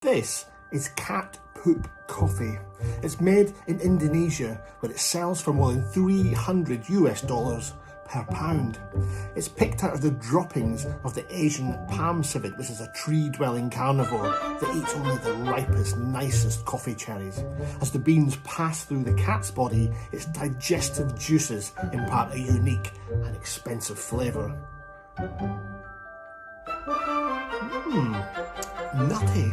This is cat poop coffee. It's made in Indonesia, where it sells for more than $300 per pound. It's picked out of the droppings of the Asian palm civet, which is a tree-dwelling carnivore that eats only the ripest, nicest coffee cherries. As the beans pass through the cat's body, its digestive juices impart a unique and expensive flavour. Nutty.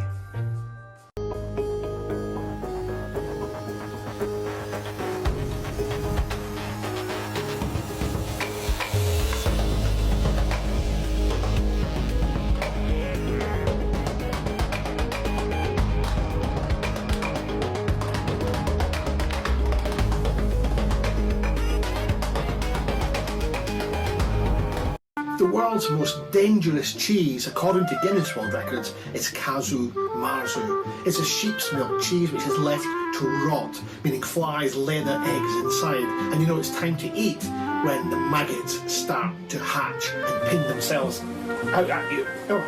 The world's most dangerous cheese, according to Guinness World Records, is Casu Marzu. It's a sheep's milk cheese which is left to rot, meaning flies lay their eggs inside. And you know it's time to eat when the maggots start to hatch and pin themselves out at you. Oh,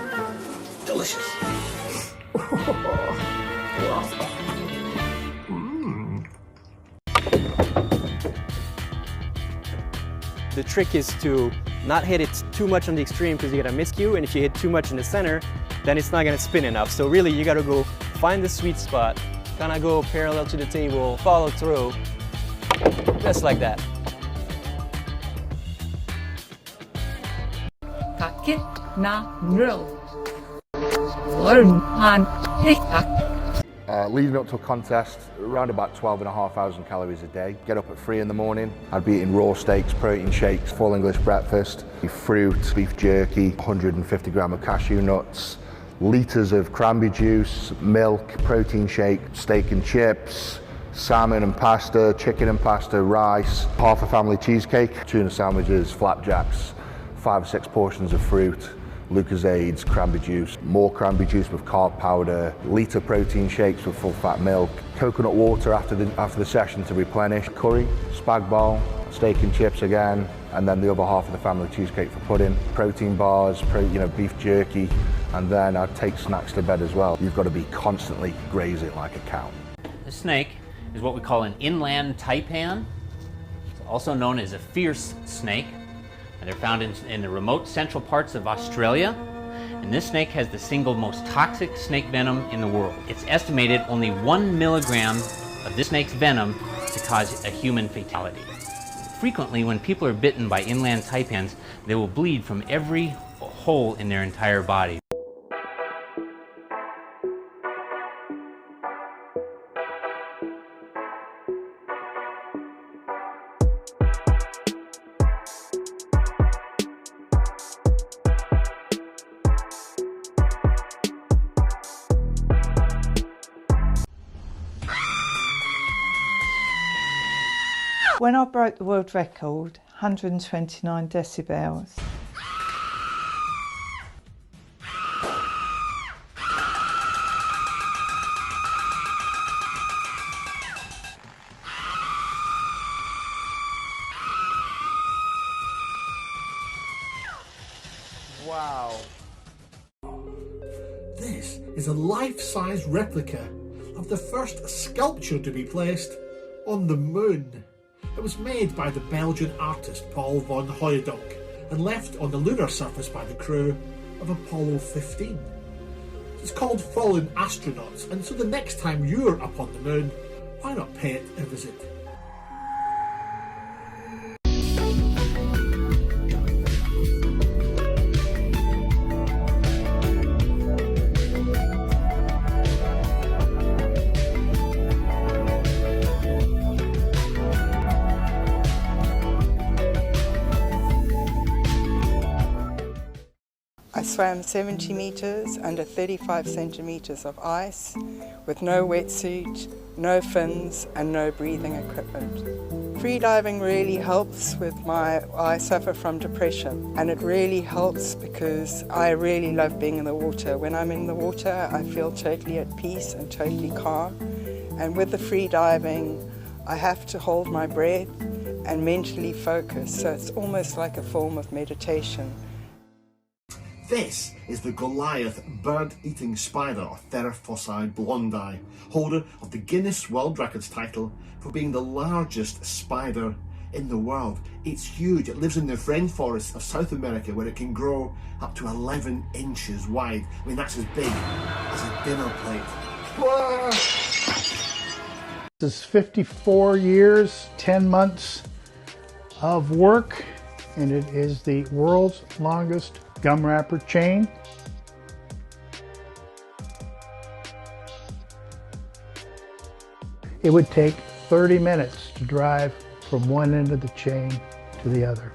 delicious. The trick is to not hit it too much on the extreme because you're gonna miscue, and if you hit too much in the center, then it's not gonna spin enough. So really you gotta go find the sweet spot, kinda go parallel to the table, follow through, just like that. Leading up to a contest, around about 12,500 calories a day. Get up at 3 in the morning. I'd be eating raw steaks, protein shakes, full English breakfast, fruit, beef jerky, 150 gram of cashew nuts, litres of cranberry juice, milk, protein shake, steak and chips, salmon and pasta, chicken and pasta, rice, half a family cheesecake, tuna sandwiches, flapjacks, 5 or 6 portions of fruit, Lucozades, cranberry juice, more cranberry juice with carb powder, litre protein shakes with full fat milk, coconut water after the session to replenish, curry, spag bol, steak and chips again, and then the other half of the family cheesecake for pudding, protein bars, beef jerky, and then I'd take snacks to bed as well. You've got to be constantly grazing like a cow. The snake is what we call an inland taipan, also known as a fierce snake. And they're found in the remote central parts of Australia. And this snake has the single most toxic snake venom in the world. It's estimated only 1 milligram of this snake's venom to cause a human fatality. Frequently, when people are bitten by inland taipans, they will bleed from every hole in their entire body. When I broke the world record, 129 decibels. Wow. This is a life-size replica of the first sculpture to be placed on the moon. It was made by the Belgian artist Paul van Hooijdonk and left on the lunar surface by the crew of Apollo 15. It's called Fallen Astronauts, and so the next time you're up on the moon, why not pay it a visit? I swam 70 metres under 35 centimetres of ice with no wetsuit, no fins and no breathing equipment. Freediving really helps with I suffer from depression, and it really helps because I really love being in the water. When I'm in the water I feel totally at peace and totally calm, and with the freediving I have to hold my breath and mentally focus, so it's almost like a form of meditation. This is the Goliath bird-eating spider, or Theraphosi blondi, holder of the Guinness World Records title for being the largest spider in the world. It's huge. It lives in the rainforests of South America, where it can grow up to 11 inches wide. I mean, that's as big as a dinner plate. This is 54 years, 10 months of work, and it is the world's longest gum wrapper chain. It would take 30 minutes to drive from one end of the chain to the other.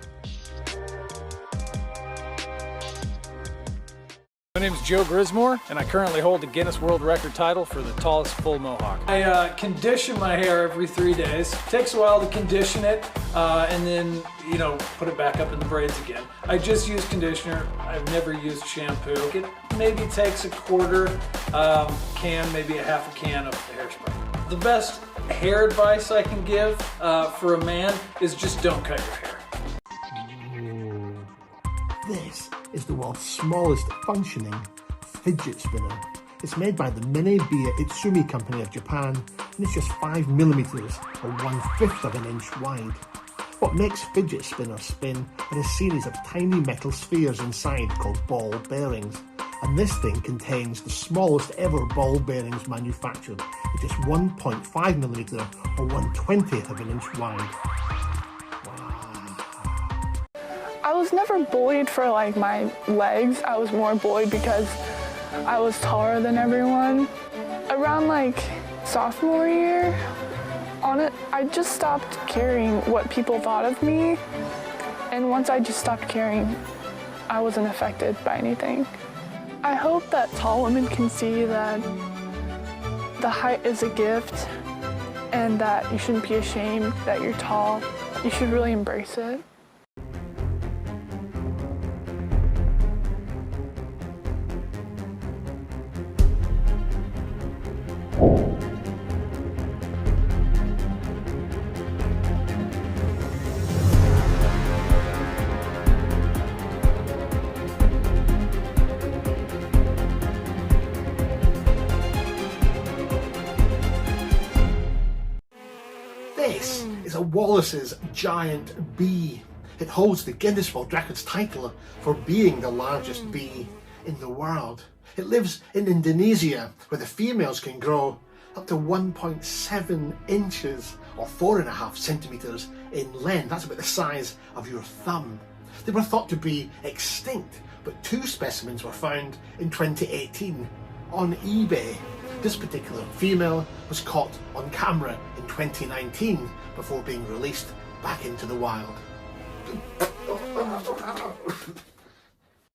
My name is Joe Grismore, and I currently hold the Guinness World Record title for the tallest full mohawk. I condition my hair every 3 days. It takes a while to condition it, and then, put it back up in the braids again. I just use conditioner. I've never used shampoo. It maybe takes a quarter can, maybe a half a can of hairspray. The best hair advice I can give for a man is just don't cut your hair. This is the world's smallest functioning fidget spinner. It's made by the Minebea Itsumi company of Japan, and it's just 5mm or 1/5 of an inch wide. What makes fidget spinners spin are a series of tiny metal spheres inside called ball bearings. And this thing contains the smallest ever ball bearings manufactured at just 1.5mm or 1/20th of an inch wide. I was never bullied for my legs. I was more bullied because I was taller than everyone. Around sophomore year, I just stopped caring what people thought of me. And once I just stopped caring, I wasn't affected by anything. I hope that tall women can see that the height is a gift and that you shouldn't be ashamed that you're tall. You should really embrace it. This is a Wallace's giant bee. It holds the Guinness World Records title for being the largest bee in the world. It lives in Indonesia, where the females can grow up to 1.7 inches or 4.5 centimeters in length. That's about the size of your thumb. They were thought to be extinct, but 2 specimens were found in 2018 on eBay. This particular female was caught on camera in 2019 before being released back into the wild.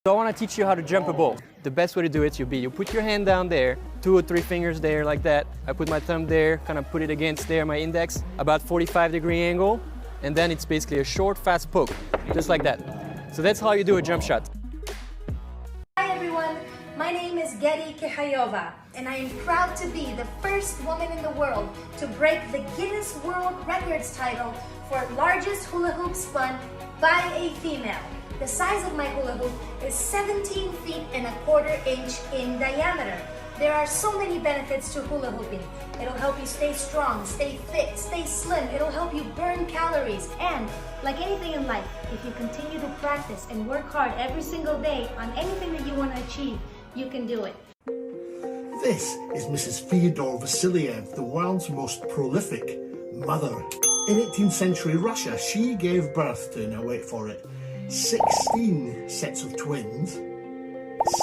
So I want to teach you how to jump a ball. The best way to do it you put your hand down there, 2 or 3 fingers there like that. I put my thumb there, kind of put it against there, my index, about 45-degree angle, and then it's basically a short, fast poke, just like that. So that's how you do a jump shot. Hi everyone, my name is Getty Kehayova, and I am proud to be the first woman in the world to break the Guinness World Records title for largest hula hoop spun by a female. The size of my hula hoop is 17 feet and a quarter inch in diameter. There are so many benefits to hula hooping. It'll help you stay strong, stay fit, stay slim. It'll help you burn calories. And like anything in life, if you continue to practice and work hard every single day on anything that you want to achieve, you can do it. This is Mrs. Fyodor Vasiliev, the world's most prolific mother. In 18th century Russia, she gave birth to, now wait for it, 16 sets of twins,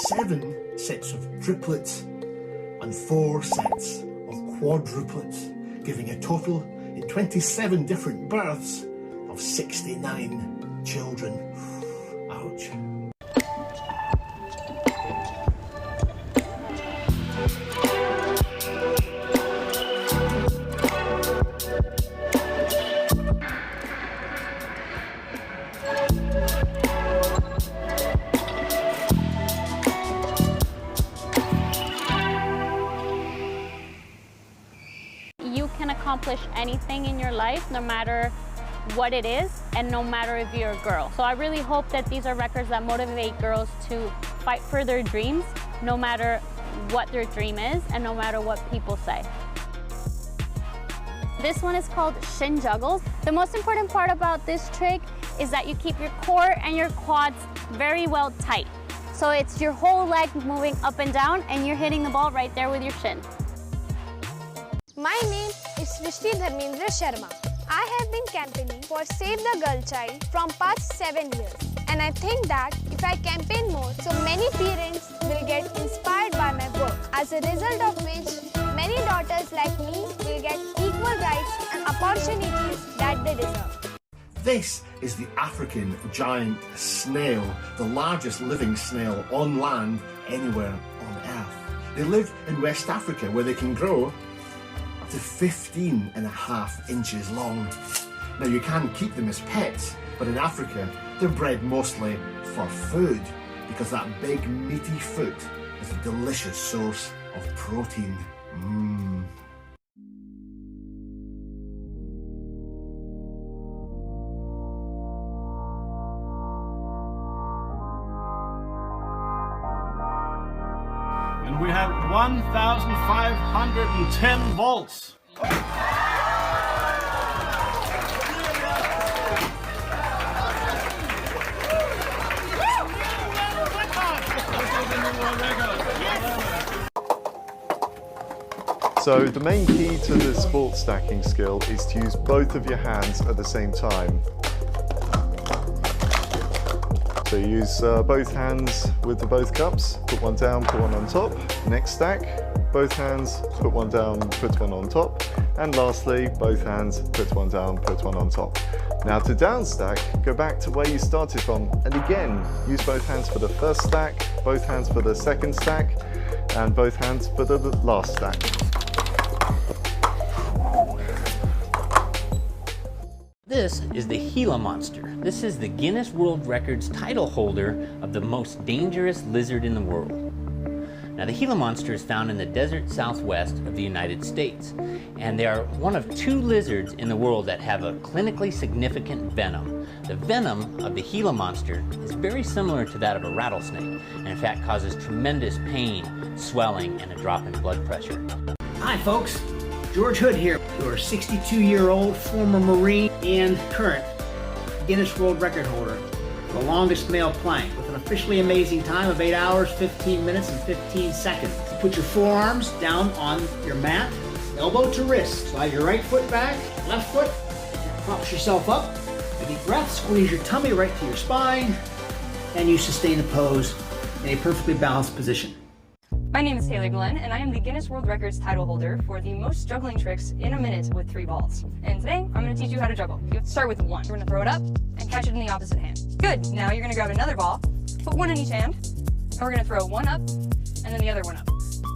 7 sets of triplets, and 4 sets of quadruplets, giving a total in 27 different births of 69 children. Ouch. Accomplish anything in your life, no matter what it is, and no matter if you're a girl. So I really hope that these are records that motivate girls to fight for their dreams, no matter what their dream is and no matter what people say. This one is called Shin Juggles. The most important part about this trick is that you keep your core and your quads very well tight. So it's your whole leg moving up and down and you're hitting the ball right there with your shin. My name is Srishti Dharmendra Sharma. I have been campaigning for Save the Girl Child from past 7 years. And I think that if I campaign more, so many parents will get inspired by my work. As a result of which, many daughters like me will get equal rights and opportunities that they deserve. This is the African giant snail, the largest living snail on land anywhere on Earth. They live in West Africa where they can grow up to 15.5 inches long. Now you can keep them as pets, but in Africa they're bred mostly for food because that big meaty foot is a delicious source of protein. And we have 1,510 volts. So the main key to the sport stacking skill is to use both of your hands at the same time. So you use both hands with both cups, put one down, put one on top. Next stack, both hands, put one down, put one on top. And lastly, both hands, put one down, put one on top. Now to down stack, go back to where you started from and again, use both hands for the first stack, both hands for the second stack, and both hands for the last stack. This is the Gila Monster. This is the Guinness World Records title holder of the most dangerous lizard in the world. Now the Gila Monster is found in the desert southwest of the United States, and they are one of 2 lizards in the world that have a clinically significant venom. The venom of the Gila Monster is very similar to that of a rattlesnake, and in fact causes tremendous pain, swelling, and a drop in blood pressure. Hi folks, George Hood here, your 62-year-old former Marine and current Guinness World Record holder for the longest male plank with an officially amazing time of 8 hours, 15 minutes, and 15 seconds. Put your forearms down on your mat, elbow to wrist. Slide your right foot back, left foot, props yourself up. A deep breath, squeeze your tummy right to your spine, and you sustain the pose in a perfectly balanced position. My name is Taylor Glenn, and I am the Guinness World Records title holder for the most juggling tricks in a minute with 3 balls. And today, I'm going to teach you how to juggle. You have to start with 1. You're going to throw it up and catch it in the opposite hand. Good. Now you're going to grab another ball, put 1 in each hand, and we're going to throw 1 up and then the other 1 up.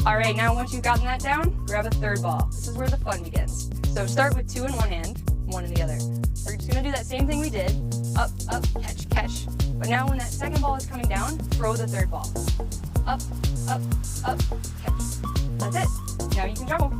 All right, now once you've gotten that down, grab a 3rd ball. This is where the fun begins. So start with 2 in one hand, 1 in the other. We're just going to do that same thing we did. Up, up, catch, catch. But now when that second ball is coming down, throw the 3rd ball. Up, up, up, catch. That's it. Now you can juggle.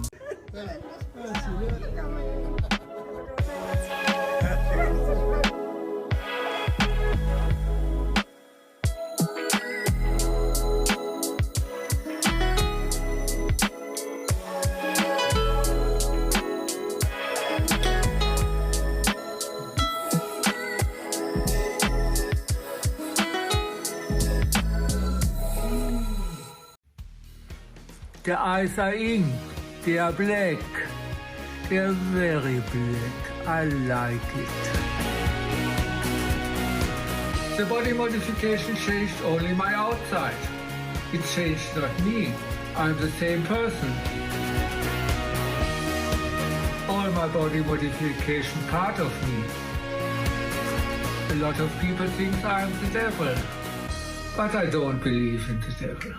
The eyes are ink, they are black, they are very black, I like it. The body modification changed only my outside. It changed not me, I'm the same person. All my body modification part of me. A lot of people think I'm the devil, but I don't believe in the devil.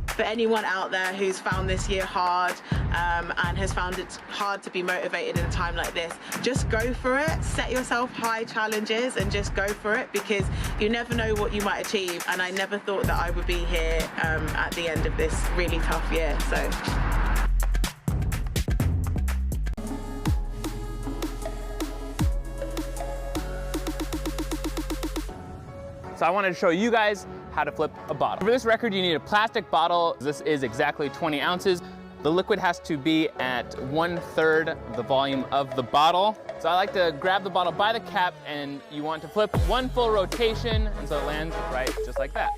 For anyone out there who's found this year hard and has found it hard to be motivated in a time like this, just go for it. Set yourself high challenges and just go for it, because you never know what you might achieve. And I never thought that I would be here at the end of this really tough year. So I wanted to show you guys how to flip a bottle. For this record, you need a plastic bottle. This is exactly 20 ounces. The liquid has to be at 1/3 the volume of the bottle. So I like to grab the bottle by the cap, and you want to flip one full rotation, and so it lands right just like that.